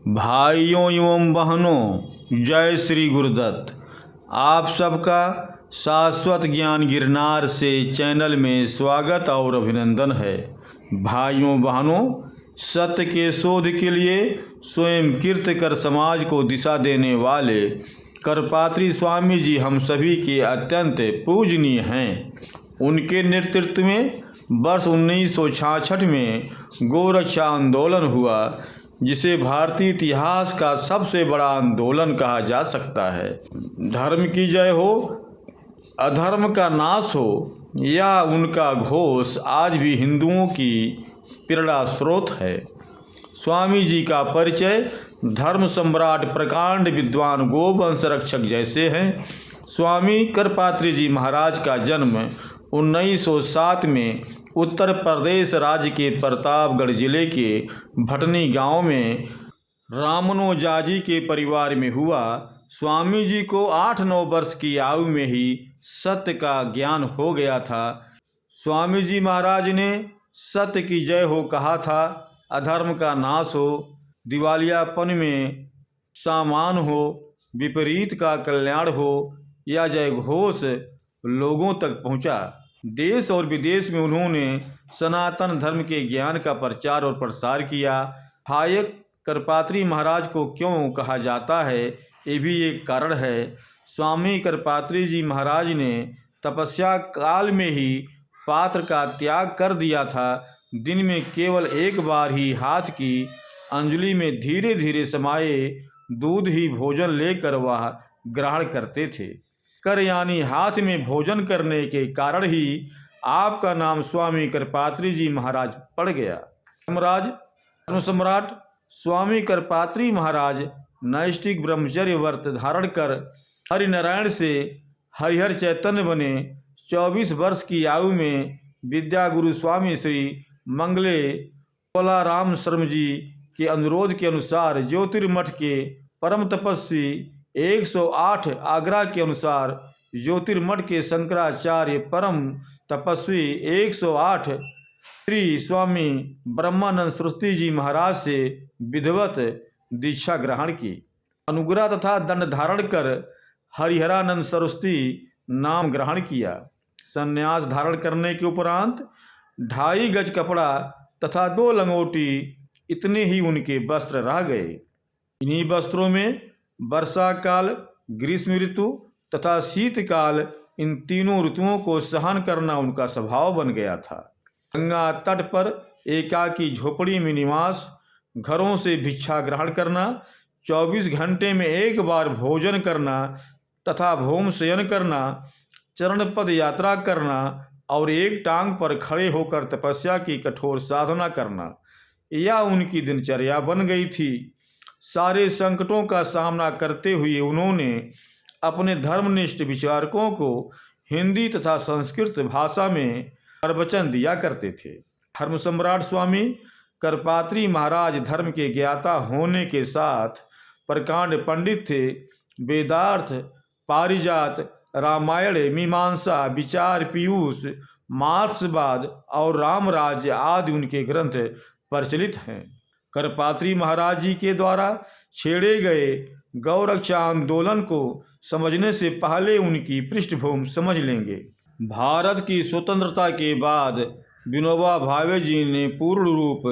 भाइयों एवं बहनों, जय श्री गुरुदत्त। आप सबका शाश्वत ज्ञान गिरनार से चैनल में स्वागत और अभिनंदन है। भाइयों बहनों, सत्य के शोध के लिए स्वयं कीर्त कर समाज को दिशा देने वाले करपात्री स्वामी जी हम सभी के अत्यंत पूजनीय हैं। उनके नेतृत्व में वर्ष 1966 में गोरक्षा आंदोलन हुआ, जिसे भारतीय इतिहास का सबसे बड़ा आंदोलन कहा जा सकता है। धर्म की जय हो, अधर्म का नाश हो, यह उनका घोष आज भी हिंदुओं की प्रेरणा स्रोत है। स्वामी जी का परिचय धर्म सम्राट, प्रकांड विद्वान, गोवंश रक्षक जैसे हैं। स्वामी करपात्री जी महाराज का जन्म 1907 में उत्तर प्रदेश राज्य के प्रतापगढ़ जिले के भटनी गांव में रामनोजाजी के परिवार में हुआ। स्वामी जी को 8-9 वर्ष की आयु में ही सत्य का ज्ञान हो गया था। स्वामी जी महाराज ने सत्य की जय हो कहा था, अधर्म का नाश हो, दिवालियापन में सामान हो, विपरीत का कल्याण हो। यह जय घोष लोगों तक पहुंचा। देश और विदेश में उन्होंने सनातन धर्म के ज्ञान का प्रचार और प्रसार किया। हायक करपात्री महाराज को क्यों कहा जाता है, ये भी एक कारण है। स्वामी करपात्री जी महाराज ने तपस्या काल में ही पात्र का त्याग कर दिया था। दिन में केवल एक बार ही हाथ की अंजलि में धीरे धीरे समाये दूध ही भोजन लेकर वह ग्रहण करते थे। कर यानी हाथ में भोजन करने के कारण ही आपका नाम स्वामी करपात्री जी महाराज पड़ गया। धर्म सम्राट स्वामी करपात्री महाराज नैष्ठिक ब्रह्मचर्य व्रत धारण कर हरिनारायण से हरिहर चैतन्य बने। 24 वर्ष की आयु में विद्या गुरु स्वामी श्री मंगले कोलाराम शर्मा जी के अनुरोध के अनुसार ज्योतिर्मठ के परम तपस्वी 108, आगरा के अनुसार ज्योतिर्मठ के शंकराचार्य परम तपस्वी 108 श्री स्वामी ब्रह्मानंद सरस्वती जी महाराज से विधिवत दीक्षा ग्रहण की। अनुग्रह तथा दंड धारण कर हरिहरानंद सरस्वती नाम ग्रहण किया। संन्यास धारण करने के उपरांत 2.5 गज कपड़ा तथा 2 लंगोटी इतने ही उनके वस्त्र रह गए। इन्हीं वस्त्रों में वर्षा काल, ग्रीष्म ऋतु तथा शीतकाल, इन तीनों ऋतुओं को सहन करना उनका स्वभाव बन गया था। गंगा तट पर एकाकी झोपड़ी में निवास, घरों से भिक्षा ग्रहण करना, 24 घंटे में एक बार भोजन करना तथा भौम शयन करना, चरण पद यात्रा करना और एक टांग पर खड़े होकर तपस्या की कठोर साधना करना, यह उनकी दिनचर्या बन गई थी। सारे संकटों का सामना करते हुए उन्होंने अपने धर्मनिष्ठ विचारकों को हिंदी तथा संस्कृत भाषा में प्रवचन दिया करते थे। धर्म सम्राट स्वामी करपात्री महाराज धर्म के ज्ञाता होने के साथ प्रकांड पंडित थे। वेदार्थ, पारिजात, रामायण, मीमांसा, विचार पीयूष, मार्क्सवाद और रामराज्य आदि उनके ग्रंथ प्रचलित हैं। करपात्री महाराज जी के द्वारा छेड़े गए गौरक्षा आंदोलन को समझने से पहले उनकी पृष्ठभूमि समझ लेंगे। भारत की स्वतंत्रता के बाद विनोबा भावे जी ने पूर्ण रूप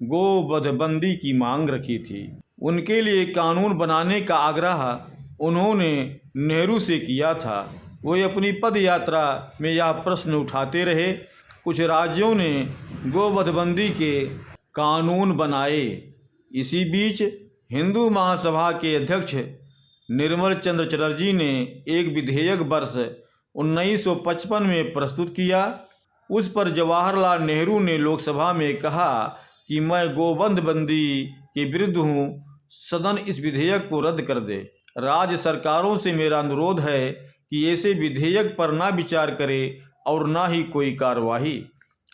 गोवध बंदी की मांग रखी थी। उनके लिए कानून बनाने का आग्रह उन्होंने नेहरू से किया था। वे अपनी पद यात्रा में यह प्रश्न उठाते रहे। कुछ राज्यों ने गोवधबंदी के कानून बनाए। इसी बीच हिंदू महासभा के अध्यक्ष निर्मल चंद्र चटर्जी ने एक विधेयक वर्ष 1955 में प्रस्तुत किया। उस पर जवाहरलाल नेहरू ने लोकसभा में कहा कि मैं गोवधबंदी के विरुद्ध हूँ, सदन इस विधेयक को रद्द कर दे। राज्य सरकारों से मेरा अनुरोध है कि ऐसे विधेयक पर ना विचार करे और ना ही कोई कार्यवाही।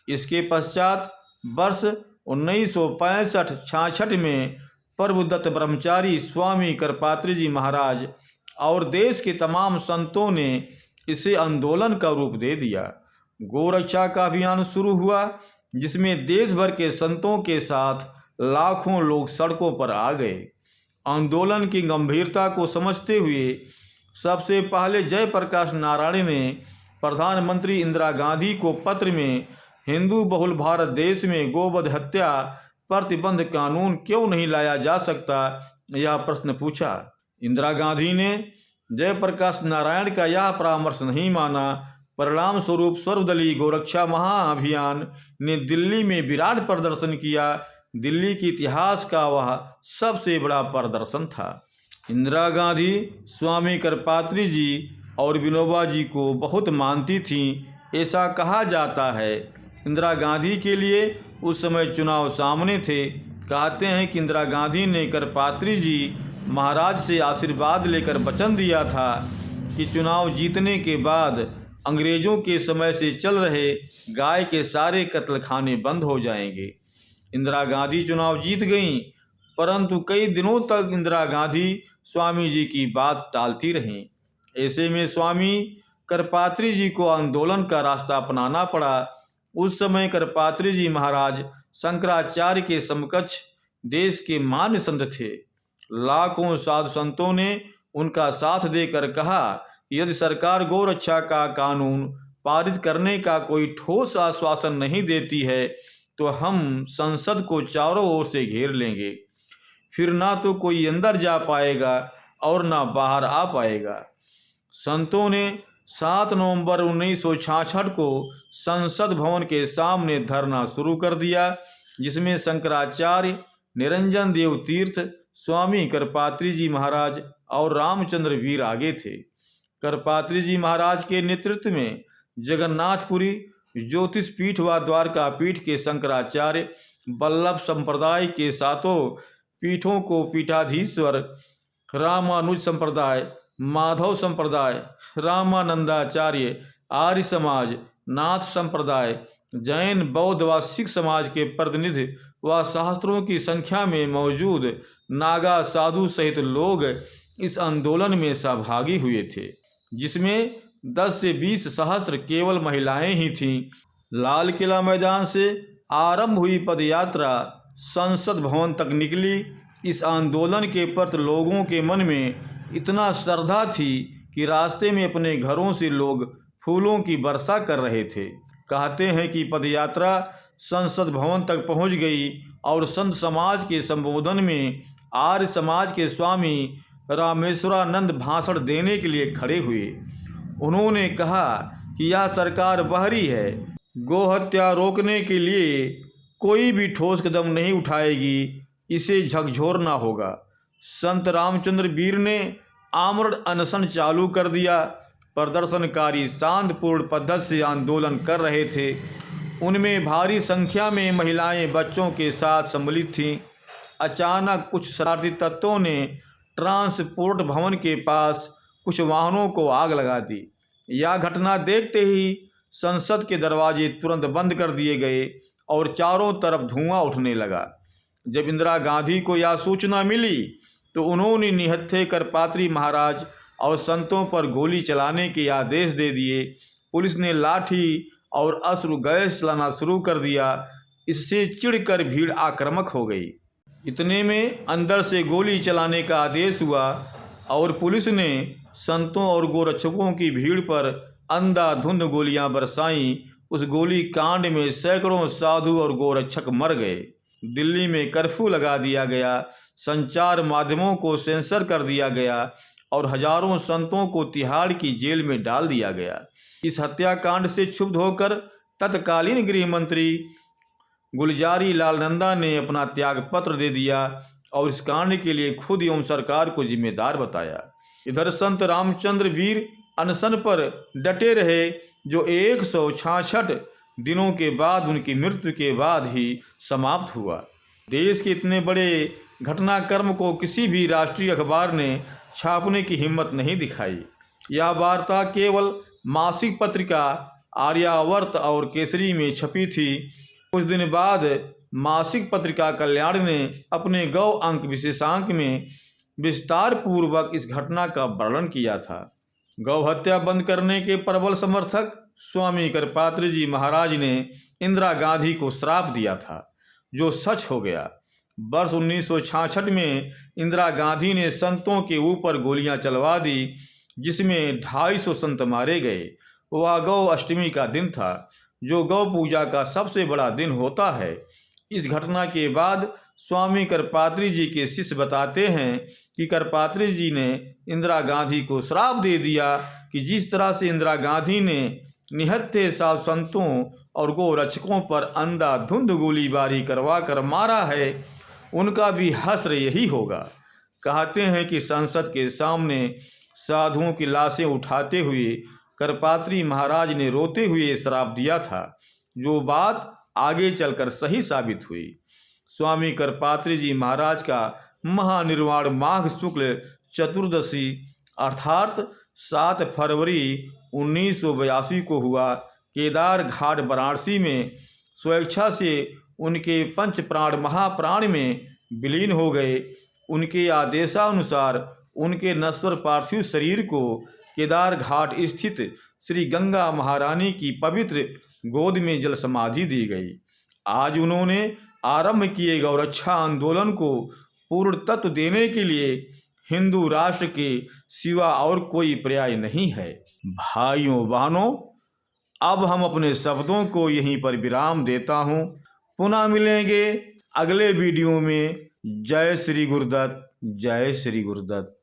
इसके पश्चात वर्ष 1965-66 में प्रभुदत्त ब्रह्मचारी स्वामी करपात्री जी महाराज और देश के तमाम संतों ने इसे आंदोलन का रूप दे दिया। गोरक्षा का अभियान शुरू हुआ, जिसमें देश भर के संतों के साथ लाखों लोग सड़कों पर आ गए। आंदोलन की गंभीरता को समझते हुए सबसे पहले जयप्रकाश नारायण ने प्रधानमंत्री इंदिरा गांधी को पत्र में हिंदू बहुल भारत देश में गोवध हत्या प्रतिबंध कानून क्यों नहीं लाया जा सकता, यह प्रश्न पूछा। इंदिरा गांधी ने जयप्रकाश नारायण का यह परामर्श नहीं माना। परिणाम स्वरूप सर्वदलीय गोरक्षा महाअभियान ने दिल्ली में विराट प्रदर्शन किया। दिल्ली के इतिहास का वह सबसे बड़ा प्रदर्शन था। इंदिरा गांधी स्वामी करपात्री जी और विनोबा जी को बहुत मानती थीं। ऐसा कहा जाता है इंदिरा गांधी के लिए उस समय चुनाव सामने थे। कहते हैं कि इंदिरा गांधी ने करपात्री जी महाराज से आशीर्वाद लेकर वचन दिया था कि चुनाव जीतने के बाद अंग्रेजों के समय से चल रहे गाय के सारे कत्लखाने बंद हो जाएंगे। इंदिरा गांधी चुनाव जीत गईं, परंतु कई दिनों तक इंदिरा गांधी स्वामी जी की बात टालती रहीं। ऐसे में स्वामी करपात्री जी को आंदोलन का रास्ता अपनाना पड़ा। उस समय करपात्री जी महाराज शंकराचार्य के समकक्ष देश के मान्य संत थे। लाखों साधु संतों ने उनका साथ देकर कहा, यदि सरकार गौरक्षा का कानून पारित करने का कोई ठोस आश्वासन नहीं देती है तो हम संसद को चारों ओर से घेर लेंगे। फिर ना तो कोई अंदर जा पाएगा और ना बाहर आ पाएगा। संतों ने 7 नवंबर 1966 को संसद भवन के सामने धरना शुरू कर दिया, जिसमें शंकराचार्य, निरंजन देव तीर्थ, स्वामी करपात्री जी महाराज और रामचंद्र वीर आगे थे। करपात्री जी महाराज के नेतृत्व में जगन्नाथपुरी, ज्योतिष पीठ व द्वारका पीठ के शंकराचार्य, वल्लभ संप्रदाय के सातों पीठों को पीठाधीश्वर, रामानुज संप्रदाय, माधव संप्रदाय, रामानंदाचार्य, आर्य समाज, नाथ संप्रदाय, जैन, बौद्ध व सिख समाज के प्रतिनिधि व सहस्त्रों की संख्या में मौजूद नागा साधु सहित लोग इस आंदोलन में सहभागी हुए थे, जिसमें 10 से 20 सहस्त्र केवल महिलाएं ही थीं। लाल किला मैदान से आरंभ हुई पदयात्रा संसद भवन तक निकली। इस आंदोलन के प्रति लोगों के मन में इतना श्रद्धा थी कि रास्ते में अपने घरों से लोग फूलों की वर्षा कर रहे थे। कहते हैं कि पदयात्रा संसद भवन तक पहुंच गई और संत समाज के संबोधन में आर्य समाज के स्वामी रामेश्वरानंद भाषण देने के लिए खड़े हुए। उन्होंने कहा कि यह सरकार बहरी है, गोहत्या रोकने के लिए कोई भी ठोस कदम नहीं उठाएगी, इसे झकझोरना होगा। संत रामचंद्र वीर ने आमरण अनशन चालू कर दिया। प्रदर्शनकारी शांतिपूर्ण पद्धति से आंदोलन कर रहे थे। उनमें भारी संख्या में महिलाएं बच्चों के साथ सम्मिलित थीं। अचानक कुछ शरारती तत्वों ने ट्रांसपोर्ट भवन के पास कुछ वाहनों को आग लगा दी। यह घटना देखते ही संसद के दरवाजे तुरंत बंद कर दिए गए और चारों तरफ धुआं उठने लगा। जब इंदिरा गांधी को यह सूचना मिली तो उन्होंने निहत्थे करपात्री महाराज और संतों पर गोली चलाने के आदेश दे दिए। पुलिस ने लाठी और अश्रु गैस चलाना शुरू कर दिया। इससे चिढ़कर भीड़ आक्रामक हो गई। इतने में अंदर से गोली चलाने का आदेश हुआ और पुलिस ने संतों और गोरक्षकों की भीड़ पर अंधाधुंध गोलियां बरसाईं। उस गोली कांड में सैकड़ों साधु और गोरक्षक मर गए। दिल्ली में कर्फ्यू लगा दिया गया, संचार माध्यमों को सेंसर कर दिया गया और हजारों संतों को तिहाड़ की जेल में डाल दिया गया। इस हत्याकांड से क्षुब्ध होकर तत्कालीन गृह मंत्री गुलजारी लाल नंदा ने अपना त्याग पत्र दे दिया और इस कांड के लिए खुद एवं सरकार को जिम्मेदार बताया। इधर संत रामचंद्र वीर अनशन पर डटे रहे, जो 166 दिनों के बाद उनकी मृत्यु के बाद ही समाप्त हुआ। देश के इतने बड़े घटनाक्रम को किसी भी राष्ट्रीय अखबार ने छापने की हिम्मत नहीं दिखाई। यह वार्ता केवल मासिक पत्रिका आर्यावर्त और केसरी में छपी थी। कुछ दिन बाद मासिक पत्रिका कल्याण ने अपने गौ अंक विशेषांक में विस्तार पूर्वक इस घटना का वर्णन किया था। गौ हत्या बंद करने के प्रबल समर्थक स्वामी करपात्री जी महाराज ने इंदिरा गांधी को श्राप दिया था, जो सच हो गया। वर्ष 1966 में इंदिरा गांधी ने संतों के ऊपर गोलियां चलवा दी, जिसमें 250 संत मारे गए। वह गौ अष्टमी का दिन था, जो गौ पूजा का सबसे बड़ा दिन होता है। इस घटना के बाद स्वामी करपात्री जी के शिष्य बताते हैं कि करपात्री जी ने इंदिरा गांधी को श्राप दे दिया कि जिस तरह से इंदिरा गांधी ने निहत्थे साधु संतों और गौ रक्षकों पर अंधाधुंध गोलीबारी करवा कर मारा है, उनका भी हश्र यही होगा। कहते हैं कि संसद के सामने साधुओं की लाशें उठाते हुए करपात्री महाराज ने रोते हुए श्राप दिया था, जो बात आगे चलकर सही साबित हुई। स्वामी करपात्री जी महाराज का महानिर्वाण माघ शुक्ल चतुर्दशी अर्थात 7 फरवरी 1982 को हुआ। केदार घाट वाराणसी में स्वेच्छा से उनके पंच प्राण महाप्राण में विलीन हो गए। उनके आदेशानुसार उनके नश्वर पार्थिव शरीर को केदार घाट स्थित श्री गंगा महारानी की पवित्र गोद में जल समाधि दी गई। आज उन्होंने आरंभ किए गौरक्षा आंदोलन को पूर्ण तत्व देने के लिए हिंदू राष्ट्र के सिवा और कोई पर्याय नहीं है। भाइयों बहनों, अब हम अपने शब्दों को यहीं पर विराम देता हूँ। पुनः मिलेंगे अगले वीडियो में। जय श्री गुरुदत्त, जय श्री गुरुदत्त।